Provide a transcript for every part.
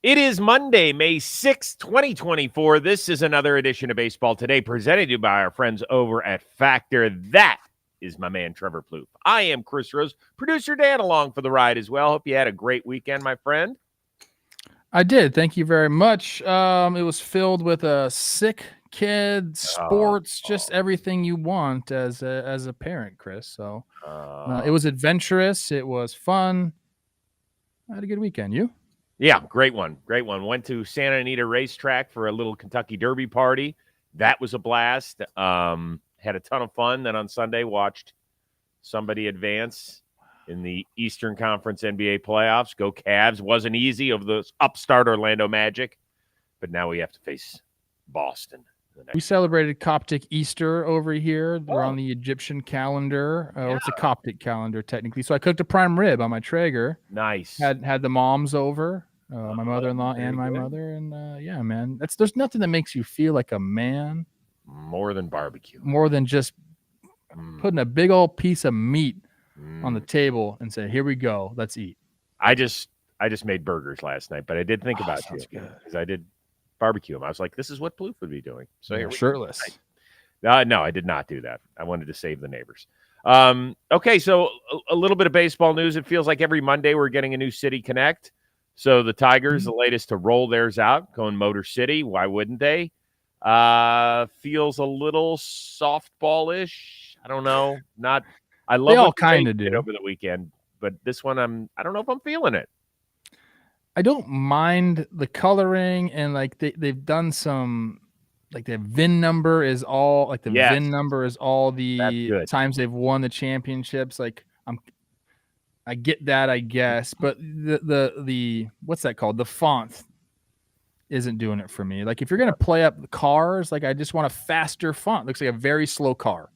It is Monday, May 6th, 2024. This is another edition of Baseball Today presented to you by our friends over at Factor. That is my man, Trevor Plouffe. I am Chris Rose, producer Dan along for the ride as well. Hope you had a great weekend, my friend. I did. Thank you very much. It was filled with a sick kid, sports, just everything you want as a parent, Chris. So it was adventurous. It was fun. I had a good weekend. You? Yeah, great one. Great one. Went to Santa Anita Racetrack for a little Kentucky Derby party. That was a blast. Had a ton of fun. Then on Sunday, watched somebody advance in the Eastern Conference NBA playoffs. Go Cavs. Wasn't easy over the upstart Orlando Magic. But now we have to face Boston. We celebrated Coptic Easter over here. We're on the Egyptian calendar. It's a Coptic calendar, technically. So I cooked a prime rib on my Traeger. Nice. Had the moms over, my mother-in-law and my mother. And, yeah, man, there's nothing that makes you feel like a man. More than barbecue. More than just putting a big old piece of meat on the table and say, here we go, let's eat. I just made burgers last night, but I did think about you because I did barbecue them. I was like, this is what Plouffe would be doing. So here shirtless. No, I did not do that. I wanted to save the neighbors. Okay, so a little bit of baseball news. It feels like every Monday we're getting a new City Connect. So the Tigers, the latest to roll theirs out, going Motor City. Why wouldn't they? Feels a little softball-ish. I don't know. I love they all kind of did over the weekend, but this one I don't know if I'm feeling it. I don't mind the coloring, and like they've done some, like the VIN number is all like VIN number is all the times they've won the championships. Like I get that, I guess, but the what's that called? The font isn't doing it for me. Like if you're gonna play up the cars, like I just want a faster font. Looks like a very slow car,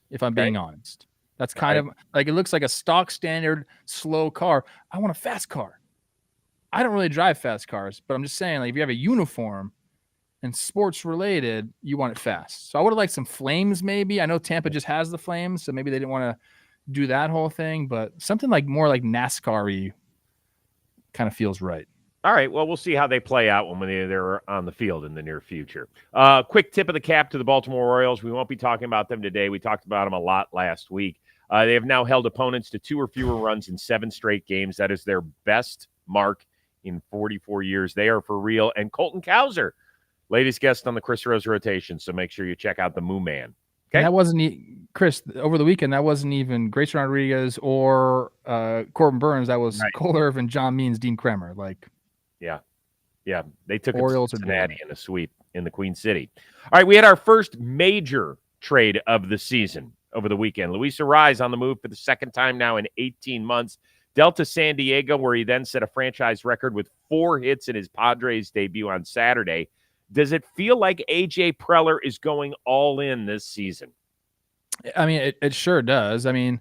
if I'm being honest. That's kind of like it looks like a stock standard slow car. I want a fast car. I don't really drive fast cars, but I'm just saying, like, if you have a uniform and sports related, you want it fast. So I would have liked some flames, maybe. I know Tampa just has the flames, so maybe they didn't want to do that whole thing, but something like more like NASCAR-y kind of feels right. All right, well, we'll see how they play out when they're on the field in the near future. Quick tip of the cap to the Baltimore Orioles. We won't be talking about them today. We talked about them a lot last week. They have now held opponents to 2 or fewer runs in 7 straight games. That is their best mark in 44 years. They are for real. And Colton Cowser, latest guest on the Chris Rose rotation. So make sure you check out the Moo Man. Okay. And that wasn't Chris over the weekend. That wasn't even Grayson Rodriguez or Corbin Burns. That was Cole Irvin, John Means, Dean Kremer. Like, yeah. They took Orioles Cincinnati in a sweep in the Queen City. All right, we had our first major trade of the season over the weekend. Luis Arraez on the move for the second time now in 18 months. Delta San Diego, where he then set a franchise record with 4 hits in his Padres debut on Saturday. Does it feel like A.J. Preller is going all in this season? I mean, it sure does. I mean,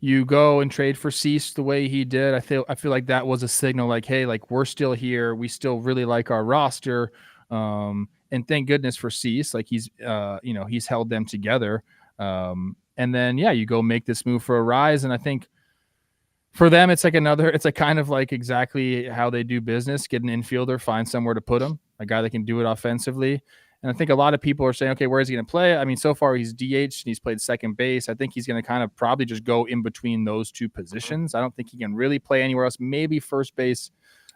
you go and trade for Cease the way he did. I feel like that was a signal like, hey, like we're still here. We still really like our roster. And thank goodness for Cease. Like he's held them together. And then, you go make this move for Arraez. And I think, for them, it's like kind of like exactly how they do business. Get an infielder, find somewhere to put him, a guy that can do it offensively. And I think a lot of people are saying, okay, where is he going to play? I mean, so far he's DH and he's played second base. I think he's going to kind of probably just go in between those 2 positions. I don't think he can really play anywhere else. Maybe first base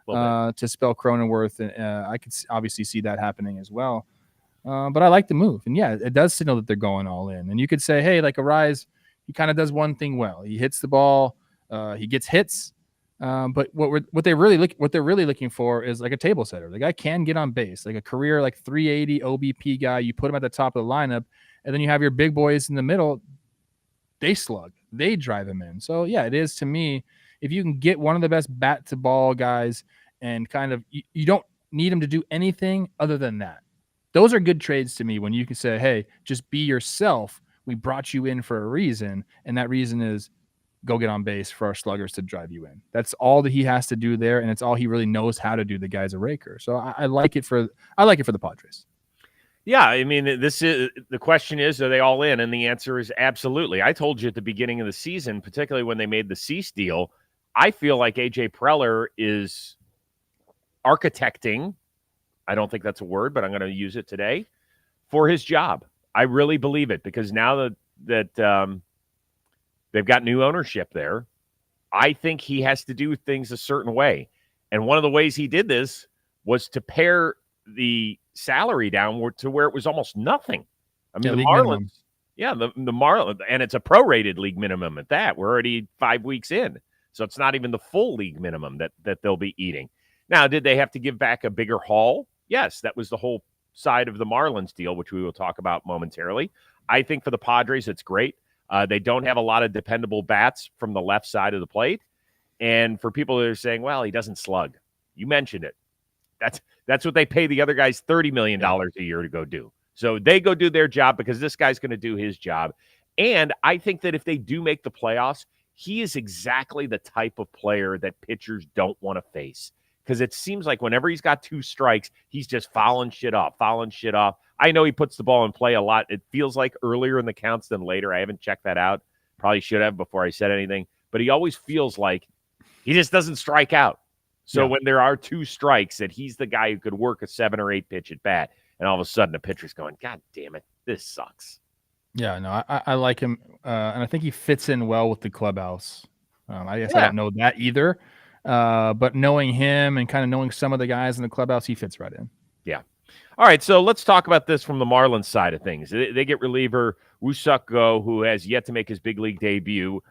to spell Cronenworth. I could obviously see that happening as well. But I like the move. And it does signal that they're going all in. And you could say, hey, like Arraez, he kind of does one thing well. He hits the ball. He gets hits, but what they're really looking for is like a table setter. The guy can get on base, like a career like 380 OBP guy. You put him at the top of the lineup, and then you have your big boys in the middle. They slug, they drive him in. So it is to me. If you can get one of the best bat to ball guys, and kind of you don't need him to do anything other than that. Those are good trades to me when you can say, hey, just be yourself. We brought you in for a reason, and that reason is go get on base for our sluggers to drive you in. That's all that he has to do there, and it's all he really knows how to do. The guy's a raker, so I like it for the Padres. Yeah, I mean, the question is, are they all in? And the answer is absolutely. I told you at the beginning of the season, particularly when they made the Cease deal, I feel like A.J. Preller is architecting, I don't think that's a word, but I'm going to use it today, for his job. I really believe it, because now that they've got new ownership there, I think he has to do things a certain way. And one of the ways he did this was to pare the salary down to where it was almost nothing. I mean, the Marlins, minimum. Yeah, the Marlins, and it's a prorated league minimum at that. We're already 5 weeks in, so it's not even the full league minimum that they'll be eating. Now, did they have to give back a bigger haul? Yes, that was the whole side of the Marlins deal, which we will talk about momentarily. I think for the Padres, it's great. They don't have a lot of dependable bats from the left side of the plate. And for people that are saying, well, he doesn't slug, you mentioned it. That's what they pay the other guys $30 million a year to go do. So they go do their job because this guy's going to do his job. And I think that if they do make the playoffs, he is exactly the type of player that pitchers don't want to face. Because it seems like whenever he's got 2 strikes, he's just fouling shit off. I know he puts the ball in play a lot. It feels like earlier in the counts than later. I haven't checked that out. Probably should have before I said anything. But he always feels like he just doesn't strike out. So when there are 2 strikes, that he's the guy who could work a 7 or 8 pitch at bat. And all of a sudden, the pitcher's going, God damn it, this sucks. Yeah, no, I like him. And I think he fits in well with the clubhouse. I guess I don't know that either. But knowing him and kind of knowing some of the guys in the clubhouse, he fits right in. Yeah. All right, so let's talk about this from the Marlins side of things. They get reliever Woo-Suk Go, who has yet to make his big league debut.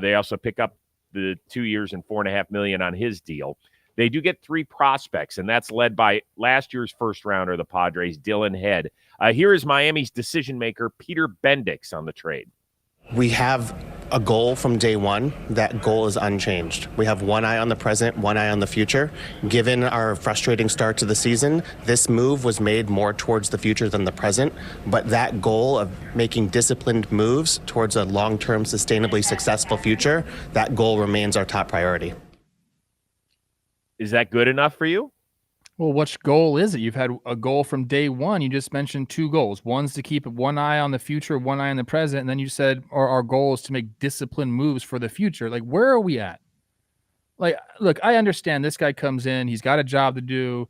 They also pick up the 2 years and $4.5 million on his deal. They do get 3 prospects, and that's led by last year's first rounder, the Padres, Dylan Head. Here is Miami's decision maker, Peter Bendix, on the trade. We have a goal from day one. That goal is unchanged. We have one eye on the present, one eye on the future. Given our frustrating start to the season, this move was made more towards the future than the present. But that goal of making disciplined moves towards a long-term, sustainably successful future, that goal remains our top priority. Is that good enough for you? Well, which goal is it? You've had a goal from day one. You just mentioned 2 goals. One's to keep one eye on the future, one eye on the present. And then you said our goal is to make disciplined moves for the future. Like, where are we at? Like, look, I understand this guy comes in. He's got a job to do.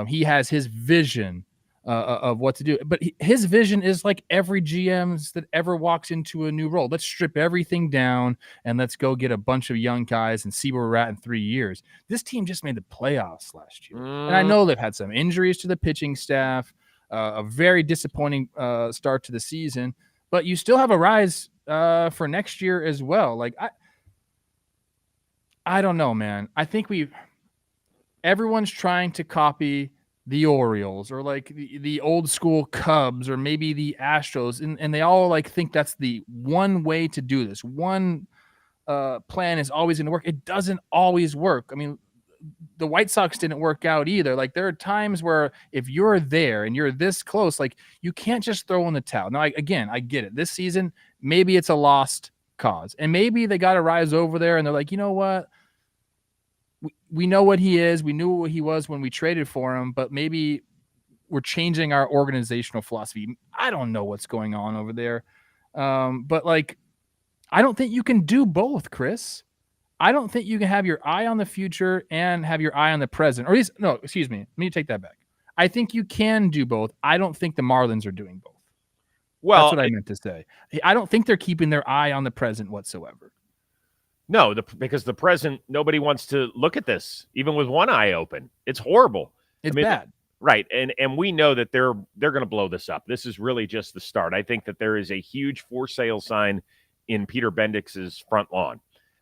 He has his vision of what to do. But his vision is like every GM's that ever walks into a new role. Let's strip everything down and let's go get a bunch of young guys and see where we're at in 3 years. This team just made the playoffs last year. And I know they've had some injuries to the pitching staff, a very disappointing start to the season, but you still have a rise for next year as well. Like, I don't know, man. I think everyone's trying to copy the Orioles or like the old school Cubs or maybe the Astros. And they all like think that's the one way to do this. One plan is always going to work. It doesn't always work. I mean, the White Sox didn't work out either. Like, there are times where if you're there and you're this close, like, you can't just throw in the towel. Now, I get it. This season, maybe it's a lost cause. And maybe they got to rise over there and they're like, you know what? We know what he is. We knew what he was when we traded for him, but maybe we're changing our organizational philosophy. I don't know what's going on over there. But like, I don't think you can do both, Chris. I don't think you can have your eye on the future and have your eye on the present. Or at least, no, excuse me. Let me take that back. I think you can do both. I don't think the Marlins are doing both. Well, that's what I meant to say. I don't think they're keeping their eye on the present whatsoever. No, because the present, nobody wants to look at this, even with one eye open. It's horrible. It's bad. Right, and we know that they're going to blow this up. This is really just the start. I think that there is a huge for sale sign in Peter Bendix's front lawn.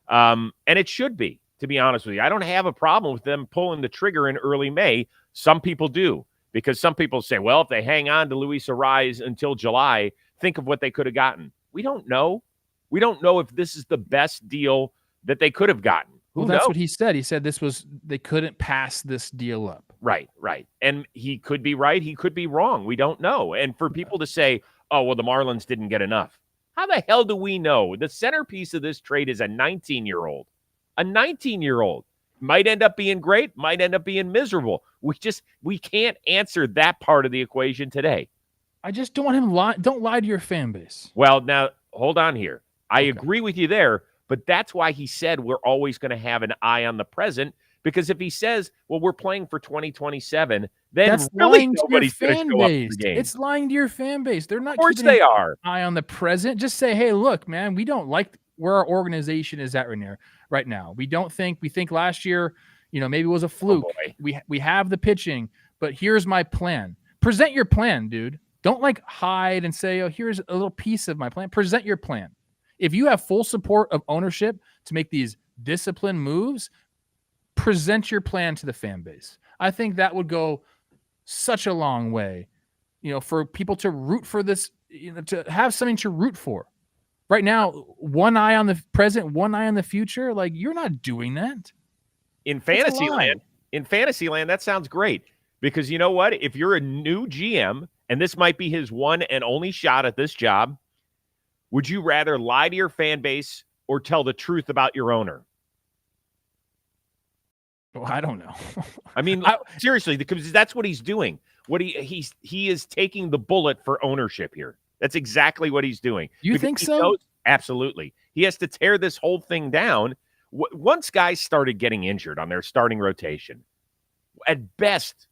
And it should be, to be honest with you. I don't have a problem with them pulling the trigger in early May. Some people do, because some people say, well, if they hang on to Luis Arraez until July, think of what they could have gotten. We don't know. We don't know if this is the best deal that they could have gotten. Well, that's what he said. He said they couldn't pass this deal up. Right. And he could be right. He could be wrong. We don't know. And for people to say, oh, well, the Marlins didn't get enough. How the hell do we know? The centerpiece of this trade is a 19-year-old. A 19-year-old might end up being great, might end up being miserable. We can't answer that part of the equation today. I just don't want him don't lie to your fan base. Well, now, hold on here. I agree with you there, but that's why he said we're always going to have an eye on the present, Because if he says, well, we're playing for 2027, then That's really lying to your nobody's going to fan show up base. for the game. It's lying to your fan base. They're not Of course keeping they an are. eye on the present. Just say, hey, look, man, we don't like where our organization is at right now. We think last year, maybe it was a fluke. We have the pitching, but here's my plan. Present your plan, dude. Don't hide and say, oh, here's a little piece of my plan. Present your plan. If you have full support of ownership to make these disciplined moves, present your plan to the fan base. I think that would go such a long way, for people to root for this, to have something to root for. Right now, one eye on the present, one eye on the future. You're not doing that. In Fantasyland, that sounds great, because you know what? If you're a new GM and this might be his one and only shot at this job, would you rather lie to your fan base or tell the truth about your owner? Well, I don't know. I mean, seriously, because that's what he's doing. He is taking the bullet for ownership here. That's exactly what he's doing. You think so? Absolutely. He has to tear this whole thing down. Once guys started getting injured on their starting rotation, at best,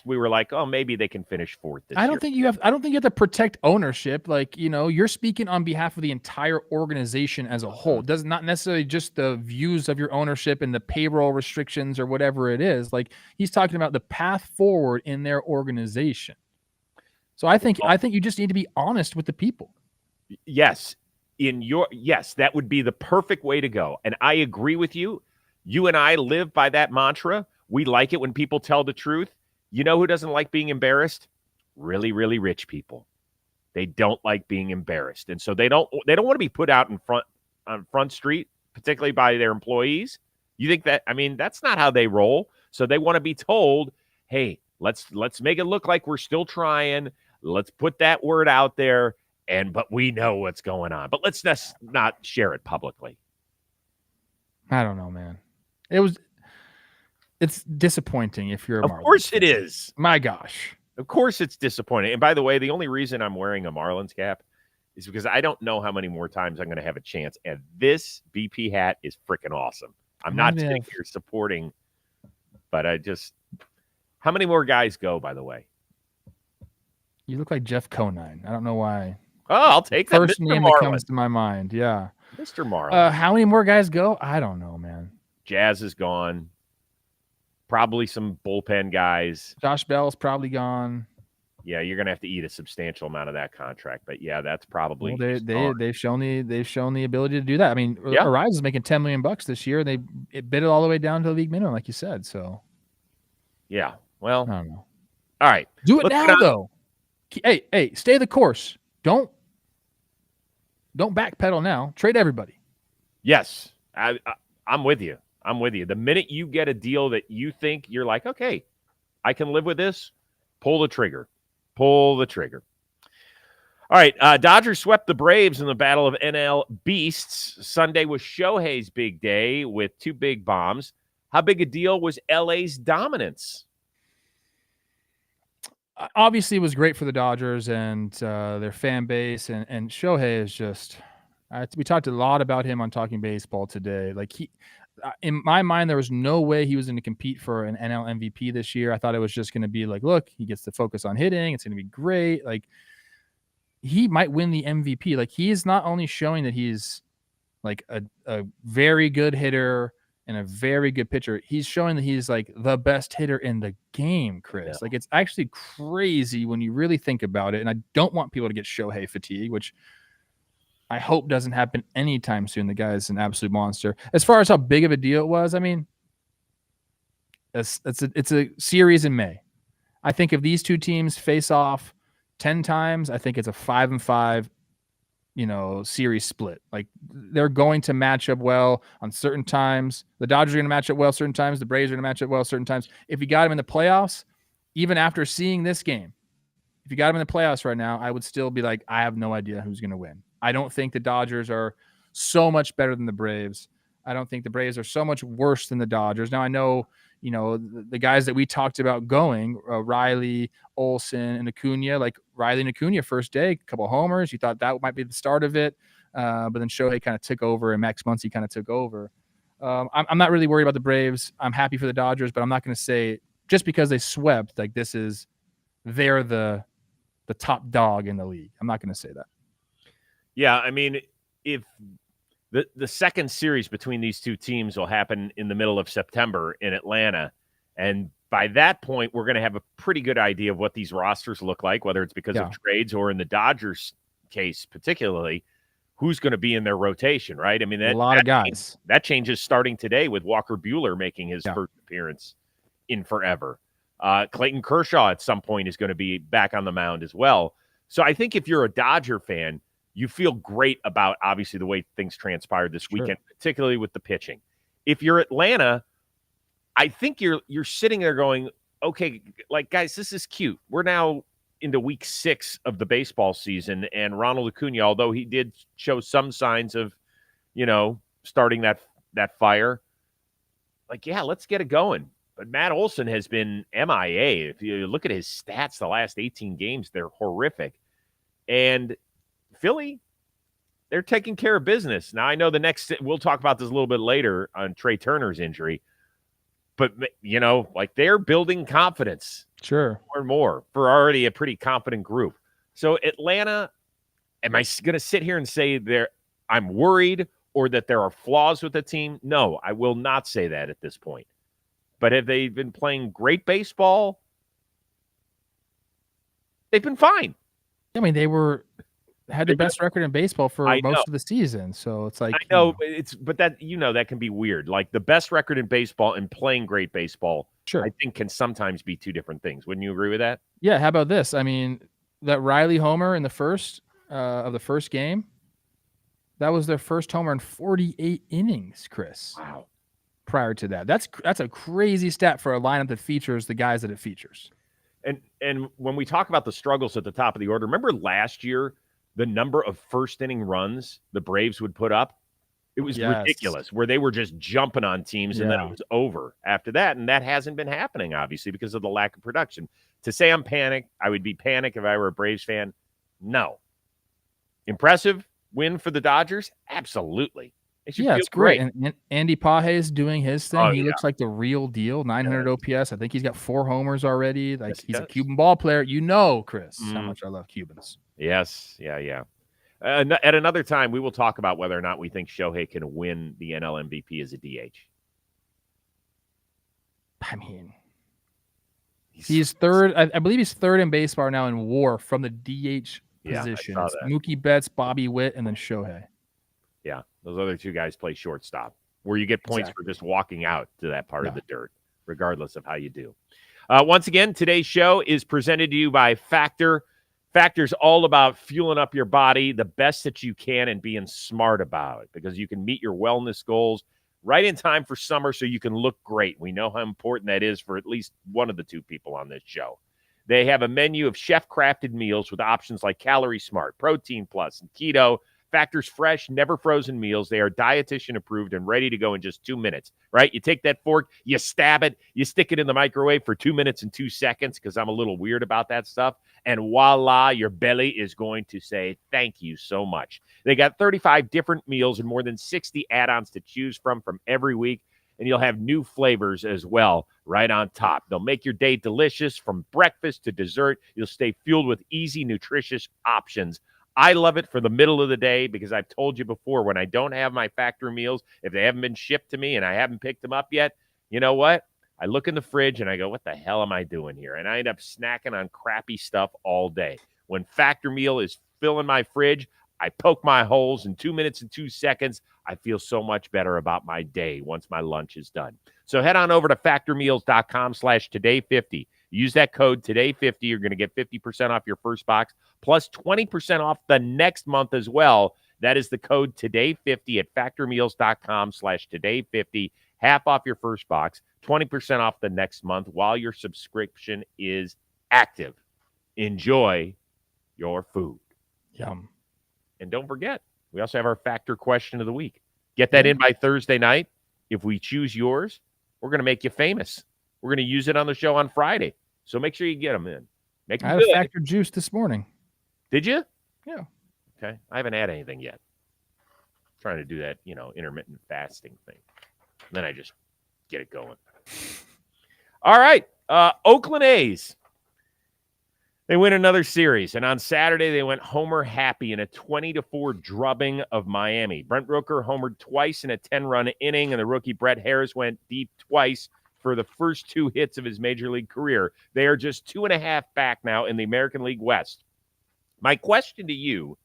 we were like, oh, maybe they can finish fourth this year. I don't think you have to protect ownership. You're speaking on behalf of the entire organization as a whole. Does not necessarily just the views of your ownership and the payroll restrictions or whatever it is. He's talking about the path forward in their organization. So I think you just need to be honest with the people. Yes. That would be the perfect way to go. And I agree with you. You and I live by that mantra. We like it when people tell the truth. You know who doesn't like being embarrassed? Really, really rich people. They don't like being embarrassed. And so they don't want to be put out on Front Street, particularly by their employees. You think that, that's not how they roll. So they want to be told, hey, let's make it look like we're still trying. Let's put that word out there. But we know what's going on. But let's just not share it publicly. I don't know, man. It's disappointing if you're a Marlins. Of course it is. My gosh. Of course it's disappointing. And by the way, the only reason I'm wearing a Marlins cap is because I don't know how many more times I'm going to have a chance. And this BP hat is freaking awesome. I'm not sitting here supporting, but how many more guys go, by the way? You look like Jeff Conine. I don't know why. Oh, I'll take that. First name that comes to my mind. Yeah. Mr. Marlins. How many more guys go? I don't know, man. Jazz is gone. Probably some bullpen guys. Josh Bell's probably gone. Yeah, you're gonna have to eat a substantial amount of that contract, but yeah, that's probably. Well, they've shown the ability to do that. Arraez is making $10 million this year. They bid it all the way down to the league minimum, like you said. So, yeah. Well, I don't know. All right, do it now though. Hey, stay the course. Don't backpedal now. Trade everybody. Yes, I'm with you. The minute you get a deal that you think you're like, okay, I can live with this, pull the trigger. All right, Dodgers swept the Braves in the Battle of NL Beasts. Sunday was Shohei's big day with 2 big bombs. How big a deal was LA's dominance? Obviously, it was great for the Dodgers and their fan base. And Shohei is just we talked a lot about him on Talking Baseball today. In my mind, there was no way he was going to compete for an NL MVP this year. I thought it was just going to be look, he gets to focus on hitting. It's going to be great. He might win the MVP. He is not only showing that he's a very good hitter and a very good pitcher. He's showing that he's the best hitter in the game, Chris. Yeah. It's actually crazy when you really think about it. And I don't want people to get Shohei fatigue, which I hope doesn't happen anytime soon. The guy is an absolute monster. As far as how big of a deal it was, it's a series in May. I think if these two teams face off 10 times, I think it's a 5-5, series split. They're going to match up well on certain times. The Dodgers are going to match up well certain times. The Braves are going to match up well certain times. If you got them in the playoffs, even after seeing this game, if you got them in the playoffs right now, I would still be I have no idea who's going to win. I don't think the Dodgers are so much better than the Braves. I don't think the Braves are so much worse than the Dodgers. Now, I know, the guys that we talked about going, Riley, Olsen, and Acuna, Riley and Acuna first day, a couple of homers. You thought that might be the start of it. But then Shohei kind of took over and Max Muncy kind of took over. I'm not really worried about the Braves. I'm happy for the Dodgers, but I'm not going to say just because they swept, like they're the top dog in the league. I'm not going to say that. Yeah, I mean, if the second series between these two teams will happen in the middle of September in Atlanta, and by that point, we're going to have a pretty good idea of what these rosters look like, whether it's because of trades or in the Dodgers case particularly, who's going to be in their rotation, right? I mean, a lot of guys. That changes starting today with Walker Buehler making his first appearance in forever. Clayton Kershaw at some point is going to be back on the mound as well. So I think if you're a Dodger fan, you feel great about, obviously, the way things transpired this weekend, particularly with the pitching. If you're Atlanta, I think you're sitting there going, okay, like, guys, this is cute. We're now into week 6 of the baseball season, and Ronald Acuna, although he did show some signs of, starting that fire, like, yeah, let's get it going. But Matt Olson has been MIA. If you look at his stats the last 18 games, they're horrific. And Philly, they're taking care of business. Now, I know we'll talk about this a little bit later on Trey Turner's injury, but, like, they're building confidence. Sure. More and more for already a pretty confident group. So Atlanta, am I going to sit here and say I'm worried or that there are flaws with the team? No, I will not say that at this point. But have they been playing great baseball? They've been fine. I mean, they had the best record in baseball for most of the season. So it's like, I know but that, that can be weird. Like, the best record in baseball and playing great baseball, sure, I think can sometimes be two different things. Wouldn't you agree with that? Yeah. How about this? I mean, that Riley homer in the first of the first game, that was their first homer in 48 innings, Chris. Wow. Prior to that, that's a crazy stat for a lineup that features the guys that it features. And when we talk about the struggles at the top of the order, remember last year the number of first inning runs the Braves would put up? It was ridiculous, where they were just jumping on teams and then it was over after that. And that hasn't been happening, obviously, because of the lack of production. To say I'm panicked, I would be panicked if I were a Braves fan. No. Impressive win for the Dodgers? Absolutely. It's great. And Andy Paje is doing his thing. He looks like the real deal. 900 OPS. I think he's got 4 homers already. Like, he's a Cuban ball player. Chris, how much I love Cubans. Yes. Yeah. At another time, we will talk about whether or not we think Shohei can win the NL MVP as a DH. I mean, he's third. I believe he's third in baseball now in WAR from the DH position. It's Mookie Betts, Bobby Witt, and then Shohei. Yeah, those other two guys play shortstop, where you get points for just walking out to that part of the dirt, regardless of how you do. Once again, today's show is presented to you by Factor. Factor's all about fueling up your body the best that you can and being smart about it, because you can meet your wellness goals right in time for summer so you can look great. We know how important that is for at least one of the two people on this show. They have a menu of chef-crafted meals with options like Calorie Smart, Protein Plus, and Keto. Factor's fresh, never frozen meals. They are dietitian approved and ready to go in just 2 minutes, right? You take that fork, you stab it, you stick it in the microwave for 2 minutes and 2 seconds, because I'm a little weird about that stuff. And voila, your belly is going to say thank you so much. They got 35 different meals and more than 60 add-ons to choose from every week. And you'll have new flavors as well right on top. They'll make your day delicious from breakfast to dessert. You'll stay fueled with easy, nutritious options. I love it for the middle of the day, because I've told you before, when I don't have my Factor meals, if they haven't been shipped to me and I haven't picked them up yet, you know what? I look in the fridge and I go, what the hell am I doing here? And I end up snacking on crappy stuff all day. When Factor meal is filling my fridge, I poke my holes in 2 minutes and 2 seconds. I feel so much better about my day once my lunch is done. So head on over to factormeals.com/today50. Use that code today50. You're going to get 50% off your first box, plus 20% off the next month as well. That is the code today50 at factormeals.com/today50. Half off your first box, 20% off the next month while your subscription is active. Enjoy your food. Yum. And don't forget, we also have our Factor question of the week. Get that in by Thursday night. If we choose yours, we're going to make you famous. We're going to use it on the show on Friday. So make sure you get them in. Make them I had a Factor juice this morning. Did you? Yeah. Okay. I haven't had anything yet. I'm trying to do that, intermittent fasting thing. Then I just get it going. All right. Oakland A's. They win another series, and on Saturday they went homer happy in a 20-4 drubbing of Miami. Brent Rooker homered twice in a 10-run inning, and the rookie Brett Harris went deep twice for the first 2 hits of his major league career. They are just 2.5 back now in the American League West. My question to you,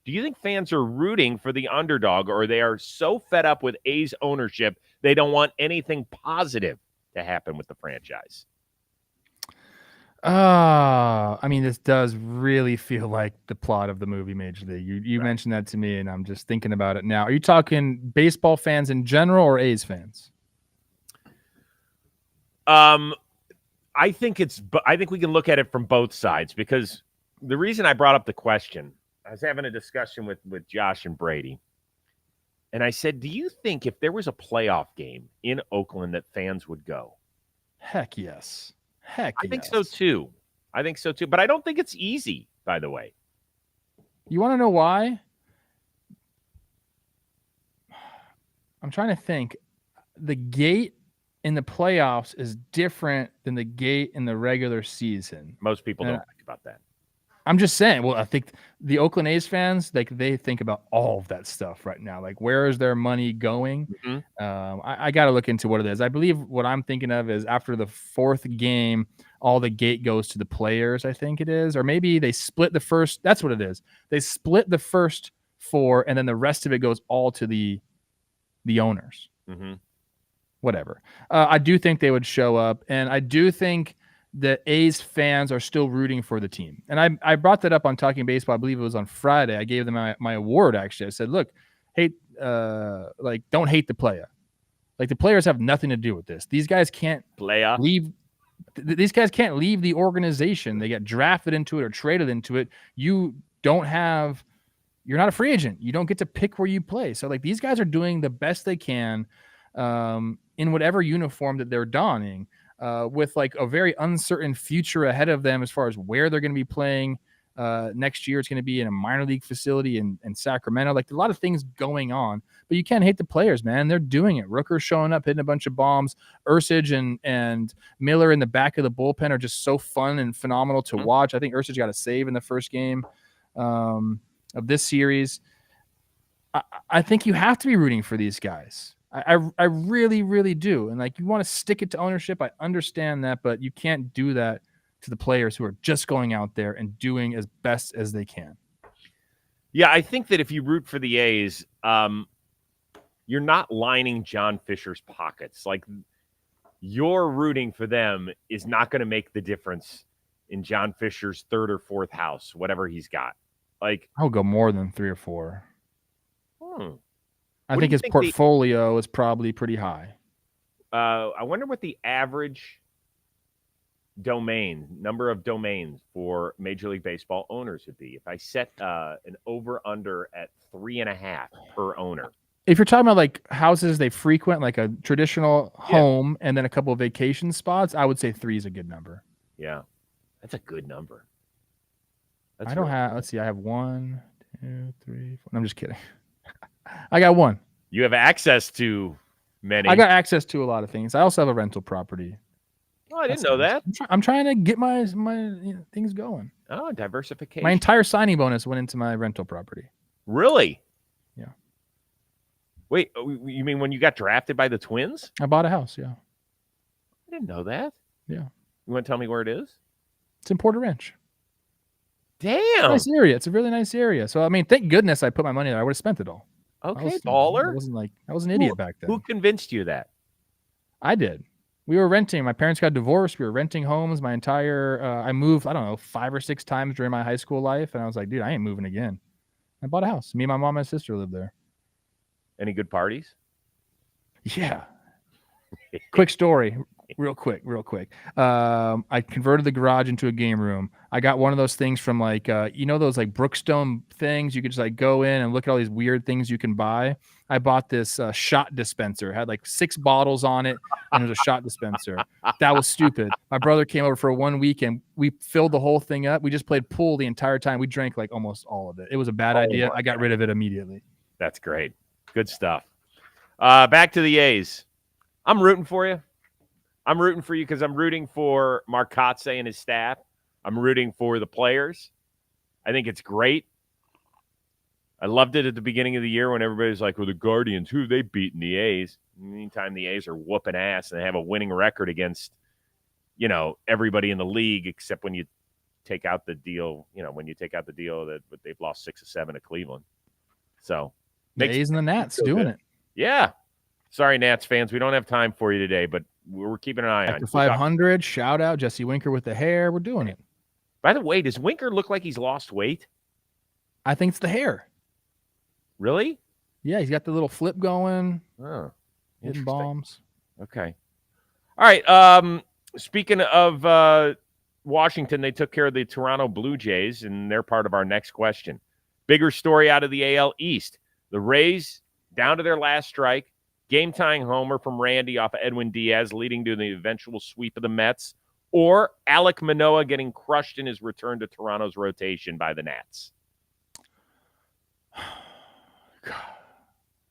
do you think fans are rooting for the underdog, or they are so fed up with A's ownership they don't want anything positive to happen with the franchise? I mean, this does really feel like the plot of the movie Major League. You Right. mentioned that to me, and I'm just thinking about it now. Are you talking baseball fans in general or A's fans? I think we can look at it from both sides, because the reason I brought up the question, I was having a discussion with Josh and Brady, and I said, do you think if there was a playoff game in Oakland that fans would go? Heck yes. I think so too. But I don't think it's easy, by the way. You want to know why? I'm trying to think. The gate in the playoffs is different than the gate in the regular season. Most people don't think about that. I'm just saying. Well, I think the Oakland A's fans, like, they think about all of that stuff right now. Like, where is their money going? Mm-hmm. I got to look into what it is. I believe what I'm thinking of is after the 4th game, all the gate goes to the players, I think it is. Or maybe they split the first. That's what it is. They split the first 4, and then the rest of it goes all to the owners. Mm-hmm. Whatever. I do think they would show up, and I do think the A's fans are still rooting for the team. And I brought that up on Talking Baseball. I believe it was on Friday. I gave them my award, actually. I said, look, don't hate the player. Like, the players have nothing to do with this. These guys can't leave. These guys can't leave the organization. They get drafted into it or traded into it. You're not a free agent. You don't get to pick where you play. So, like, these guys are doing the best they can in whatever uniform that they're donning. With like a very uncertain future ahead of them as far as where they're going to be playing next year. It's going to be in a minor league facility in Sacramento. Like, a lot of things going on, but you can't hate the players, man. They're doing it. Rooker's showing up, hitting a bunch of bombs. Ursich and Miller in the back of the bullpen are just so fun and phenomenal to watch. I think Ursich got a save in the first game of this series. I think you have to be rooting for these guys. I really, really do. And, like, you want to stick it to ownership. I understand that, but you can't do that to the players who are just going out there and doing as best as they can. Yeah, I think that if you root for the A's, you're not lining John Fisher's pockets. Like, your rooting for them is not going to make the difference in John Fisher's 3rd or 4th house, whatever he's got. Like, I'll go more than 3 or 4. I What think do you his think portfolio is probably pretty high. I wonder what the average number of domains for Major League Baseball owners would be if I set an over-under at 3.5 per owner. If you're talking about, like, houses they frequent, like a traditional home and then a couple of vacation spots, I would say 3 is a good number. Yeah, that's a good number. Let's see. I have 1, 2, 3, 4. I'm just kidding. I got 1. You have access to many. I got access to a lot of things. I also have a rental property. Oh, I didn't know that. I'm trying to get my things going. Oh, diversification. My entire signing bonus went into my rental property. Really? Yeah. Wait, you mean when you got drafted by the Twins? I bought a house, yeah. I didn't know that. Yeah. You want to tell me where it is? It's in Porter Ranch. Damn. Nice area. It's a really nice area. So, I mean, thank goodness I put my money there. I would have spent it all. Okay, baller. I was an idiot back then. Who convinced you that? I did. We were renting. My parents got divorced. We were renting homes. My entire I moved, I don't know, 5 or 6 times during my high school life. And I was like, dude, I ain't moving again. I bought a house. Me, my mom, and my sister lived there. Any good parties? Yeah. Quick story. Real quick. I converted the garage into a game room. I got one of those things from, like, those, like, Brookstone things. You could just, like, go in and look at all these weird things you can buy. I bought this shot dispenser. It had, like, 6 bottles on it, and it was a shot dispenser. That was stupid. My brother came over for 1 week, and we filled the whole thing up. We just played pool the entire time. We drank, like, almost all of it. It was a bad idea. I got rid of it immediately. That's great. Good stuff. Back to the A's. I'm rooting for you. I'm rooting for you because I'm rooting for Marcotte and his staff. I'm rooting for the players. I think it's great. I loved it at the beginning of the year when everybody's like, well, the Guardians, who have they beaten? The A's. Meantime, the A's are whooping ass and they have a winning record against, everybody in the league except when you take out the deal, that they've lost 6 or 7 to Cleveland. So the A's and the Nats doing it. Yeah. Sorry, Nats fans. We don't have time for you today, but we're keeping an eye on you. 500, shout out Jesse Winker with the hair. We're doing it. By the way, does Winker look like he's lost weight? I think it's the hair. Really? Yeah, he's got the little flip going. Oh, hitting bombs. Okay. All right. Speaking of Washington, they took care of the Toronto Blue Jays, and they're part of our next question. Bigger story out of the AL East. The Rays down to their last strike. Game-tying homer from Randy off of Edwin Diaz, leading to the eventual sweep of the Mets. Or Alek Manoah getting crushed in his return to Toronto's rotation by the Nats.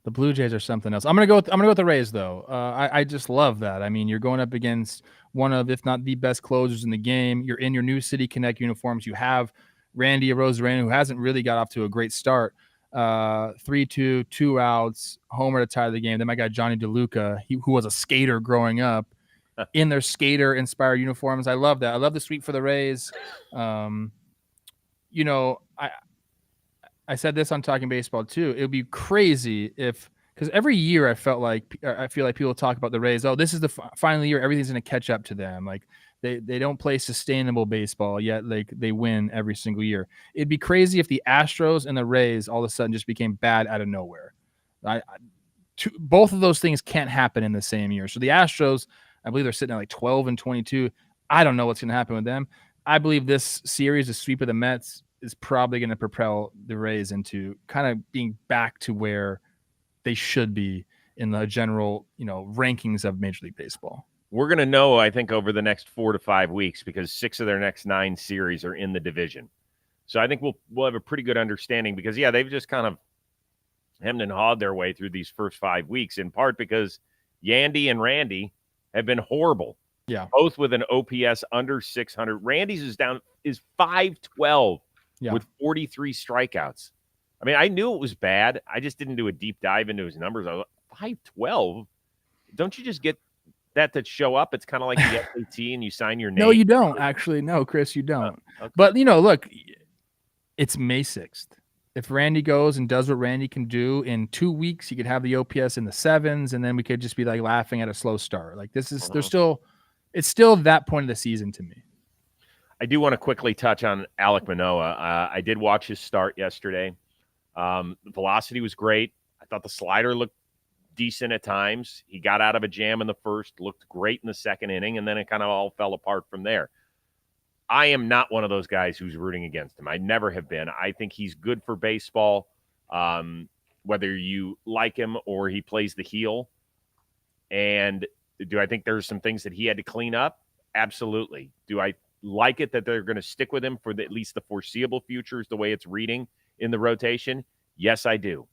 The Blue Jays are something else. I'm gonna go with the Rays though. I just love that. I mean, you're going up against one of, if not the best closers in the game. You're in your new City Connect uniforms. You have Randy Arozarena, who hasn't really got off to a great start. 3-2, 2 outs, homer to tie the game. Then my guy Johnny DeLuca, who was a skater growing up, in their skater-inspired uniforms. I love that. I love the sweep for the Rays. I said this on Talking Baseball too. It would be crazy because every year I feel like people talk about the Rays. Oh, this is the final year. Everything's going to catch up to them. Like they don't play sustainable baseball yet. Like they win every single year. It'd be crazy if the Astros and the Rays all of a sudden just became bad out of nowhere. Both of those things can't happen in the same year. So the Astros, I believe they're sitting at like 12-22. I don't know what's going to happen with them. I believe this series, the sweep of the Mets, is probably going to propel the Rays into kind of being back to where they should be in the general, rankings of Major League Baseball. We're going to know, I think, over the next 4 to 5 weeks because 6 of their next 9 series are in the division. So I think we'll have a pretty good understanding because, they've just kind of hemmed and hawed their way through these first 5 weeks, in part because Yandy and Randy have been horrible. Yeah. Both with an OPS under 600. Randy's is 512 with 43 strikeouts. I mean, I knew it was bad. I just didn't do a deep dive into his numbers. I was like, 512? Don't you just get that to show up? It's kind of like the SAT and you sign your name. No, you don't. Actually, no, Chris, you don't. Okay. But, look, it's May 6th. If Randy goes and does what Randy can do in 2 weeks, he could have the OPS in the 7s, and then we could just be like laughing at a slow start. Like it's still that point of the season to me. I do want to quickly touch on Alek Manoah. I did watch his start yesterday. The velocity was great. I thought the slider looked decent at times. He got out of a jam in the first, looked great in the second inning, and then it kind of all fell apart from there. I am not one of those guys who's rooting against him. I never have been. I think he's good for baseball, whether you like him or he plays the heel. And do I think there's some things that he had to clean up? Absolutely. Do I like it that they're going to stick with him for at least the foreseeable future is the way it's reading in the rotation? Yes, I do.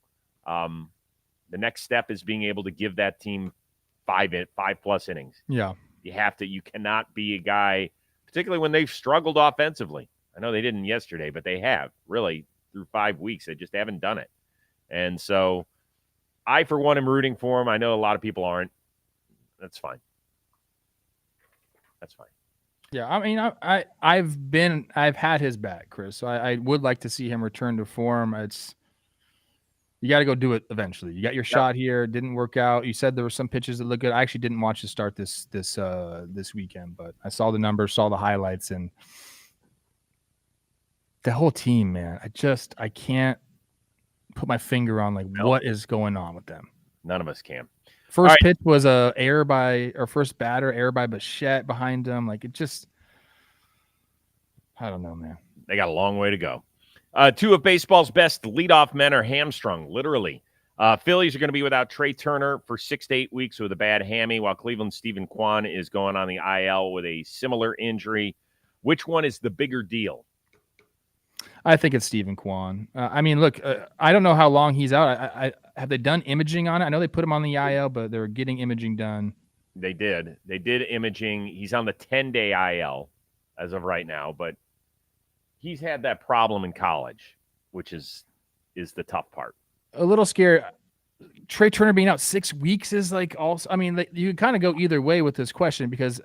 The next step is being able to give that team 5+ innings. Yeah. You cannot be a guy, particularly when they've struggled offensively. I know they didn't yesterday, but they have really through 5 weeks. They just haven't done it. And so I, for one, am rooting for him. I know a lot of people aren't. That's fine. That's fine. Yeah, I mean, I've had his back, Chris. So I would like to see him return to form. You got to go do it eventually. You got your shot here. It didn't work out. You said there were some pitches that look good. I actually didn't watch the start this weekend, but I saw the numbers, saw the highlights, and the whole team, man. I can't put my finger on what is going on with them. None of us can. First pitch was first batter error by Bichette behind him. I don't know, man. They got a long way to go. 2 of baseball's best leadoff men are hamstrung, literally. Phillies are going to be without Trea Turner for 6 to 8 weeks with a bad hammy, while Cleveland's Stephen Kwan is going on the IL with a similar injury. Which one is the bigger deal? I think it's Stephen Kwan. I mean, look, I don't know how long he's out. Have they done imaging on it? I know they put him on the IL, but they're getting imaging done. They did. They did imaging. He's on the 10-day IL as of right now, but he's had that problem in college, which is the tough part. A little scared. Trea Turner being out 6 weeks is like also. I mean, you kind of go either way with this question because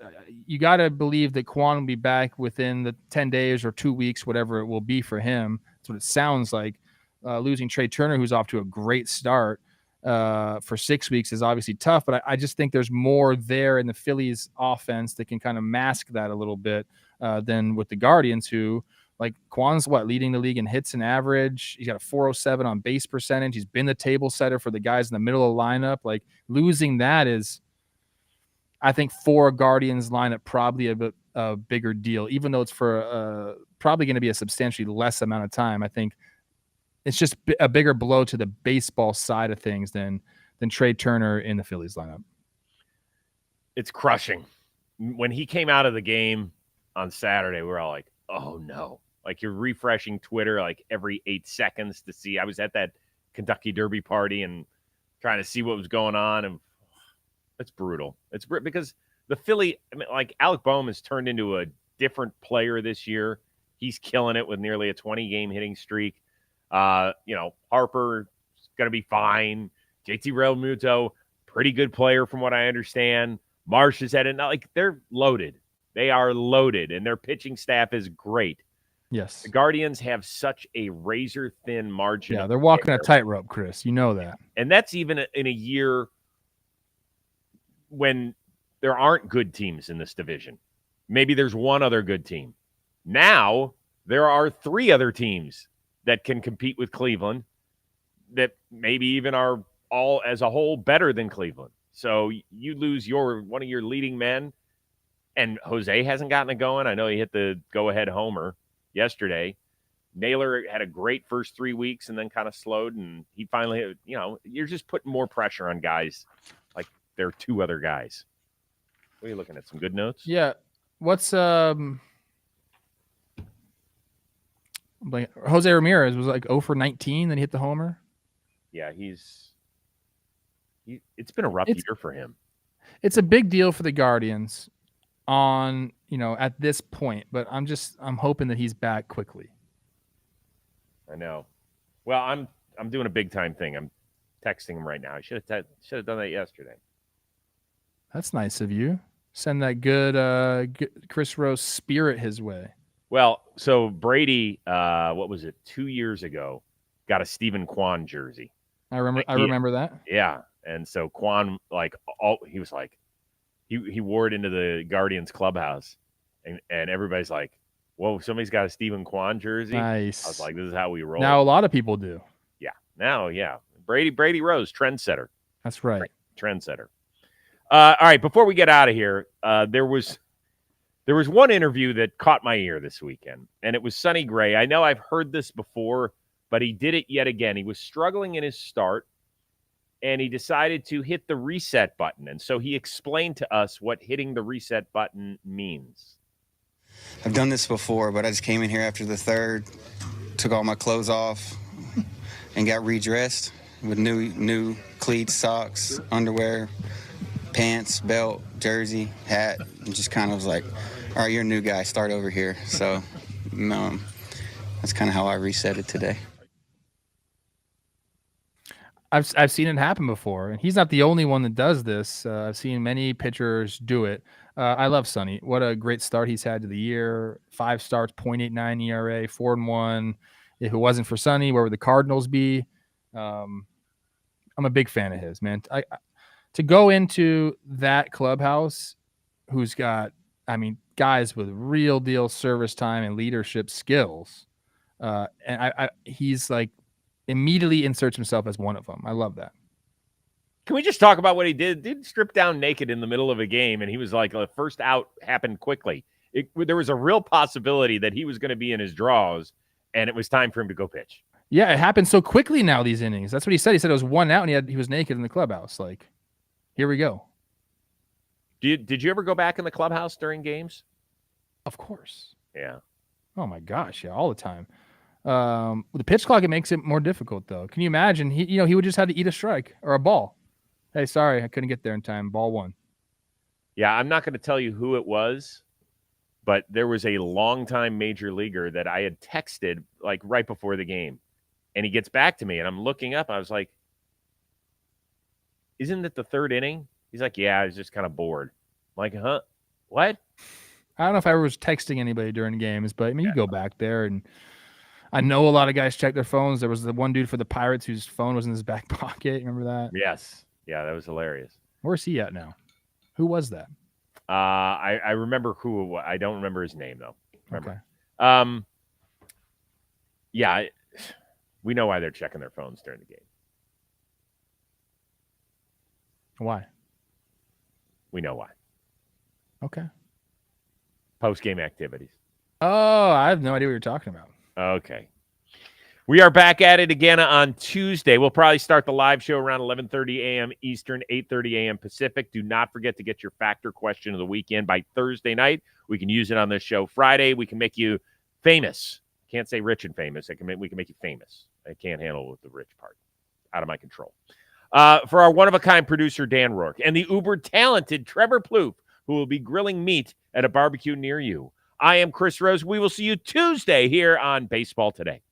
you got to believe that Kwan will be back within the 10 days or 2 weeks, whatever it will be for him. That's what it sounds like. Losing Trea Turner, who's off to a great start for 6 weeks, is obviously tough. But I just think there's more there in the Phillies offense that can kind of mask that a little bit than with the Guardians, who. Like Kwan's leading the league in hits and average. He's got a 407 on base percentage. He's been the table setter for the guys in the middle of the lineup. Like losing that is, I think, for a Guardians lineup probably a bigger deal, even though it's for probably going to be a substantially less amount of time. I think it's just a bigger blow to the baseball side of things than Trea Turner in the Phillies lineup. It's crushing. When he came out of the game on Saturday, we were all like, oh no. Like you're refreshing Twitter like every 8 seconds to see. I was at that Kentucky Derby party and trying to see what was going on, and it's brutal. It's because the Philly, I mean, like Alec Boehm has turned into a different player this year. He's killing it with nearly a 20-game hitting streak. Harper's going to be fine. JT Realmuto, pretty good player from what I understand. Marsh is at it. Like they're loaded. They are loaded, and their pitching staff is great. Yes. The Guardians have such a razor-thin margin. Yeah, they're walking a tightrope, Chris. You know that. And that's even in a year when there aren't good teams in this division. Maybe there's one other good team. Now, there are 3 other teams that can compete with Cleveland that maybe even are all as a whole better than Cleveland. So you lose one of your leading men, and Jose hasn't gotten it going. I know he hit the go-ahead homer yesterday. Naylor had a great first 3 weeks and then kind of slowed, and he finally, you're just putting more pressure on guys like there are 2 other guys. What are you looking at? Some good notes? Yeah. What's Jose Ramirez was like 0 for 19, then he hit the homer. Yeah, it's been a rough year for him. It's a big deal for the Guardians on, at this point, but I'm hoping that he's back quickly. I know. Well, I'm doing a big time thing. I'm texting him right now. I should have done that yesterday. That's nice of you. Send that good Chris Rose spirit his way. Well, so Brady, what was it, 2 years ago, got a Stephen Kwan jersey. I remember that. Yeah, and so Kwan, he was like, he wore it into the Guardians clubhouse, and everybody's like, whoa, somebody's got a Stephen Kwan jersey. Nice. I was like, this is how we roll. Now a lot of people do. Yeah. Now, yeah. Brady Rose, trendsetter. That's right. Trendsetter. All right, before we get out of here, there was one interview that caught my ear this weekend, and it was Sonny Gray. I know I've heard this before, but he did it yet again. He was struggling in his start, and he decided to hit the reset button. And so he explained to us what hitting the reset button means. I've done this before, but I just came in here after the third, took all my clothes off, and got redressed with new cleats, socks, underwear, pants, belt, jersey, hat, and just kind of was like, all right, you're a new guy, start over here. So that's kind of how I reset it today. I've seen it happen before, and he's not the only one that does this. I've seen many pitchers do it. I love Sonny. What a great start he's had to the year. 5 starts, 0.89 ERA, 4-1. If it wasn't for Sonny, where would the Cardinals be? I'm a big fan of his, man. To go into that clubhouse, who's got, guys with real deal service time and leadership skills, and he's like immediately inserts himself as one of them. I love that. Can we just talk about what he did? Did strip down naked in the middle of a game, and he was like, the first out happened quickly. There was a real possibility that he was going to be in his draws, and it was time for him to go pitch. Yeah, it happened so quickly now, these innings. That's what he said. He said it was 1 out, and he was naked in the clubhouse. Like, here we go. Did you ever go back in the clubhouse during games? Of course. Yeah. Oh, my gosh. Yeah, all the time. With the pitch clock, it makes it more difficult, though. Can you imagine? He would just have to eat a strike or a ball. Hey, sorry, I couldn't get there in time. Ball 1. Yeah, I'm not going to tell you who it was, but there was a longtime major leaguer that I had texted like right before the game. And he gets back to me, and I'm looking up. I was like, isn't it the third inning? He's like, yeah, I was just kind of bored. I'm like, huh? What? I don't know if I was texting anybody during games, but I mean, you go back there, and I know a lot of guys check their phones. There was the one dude for the Pirates whose phone was in his back pocket. Remember that? Yes. Yeah, that was hilarious. Where's he at now? Who was that? I remember who it was. I don't remember his name, though. Remember. Okay. Yeah, we know why they're checking their phones during the game. Why? We know why. Okay. Post-game activities. Oh, I have no idea what you're talking about. Okay. We are back at it again on Tuesday. We'll probably start the live show around 11:30 a.m. Eastern, 8:30 a.m. Pacific. Do not forget to get your factor question of the weekend by Thursday night. We can use it on this show Friday. We can make you famous. Can't say rich and famous. We can make you famous. I can't handle the rich part. Out of my control. For our one-of-a-kind producer, Dan Rourke, and the uber-talented Trevor Plouffe, who will be grilling meat at a barbecue near you. I am Chris Rose. We will see you Tuesday here on Baseball Today.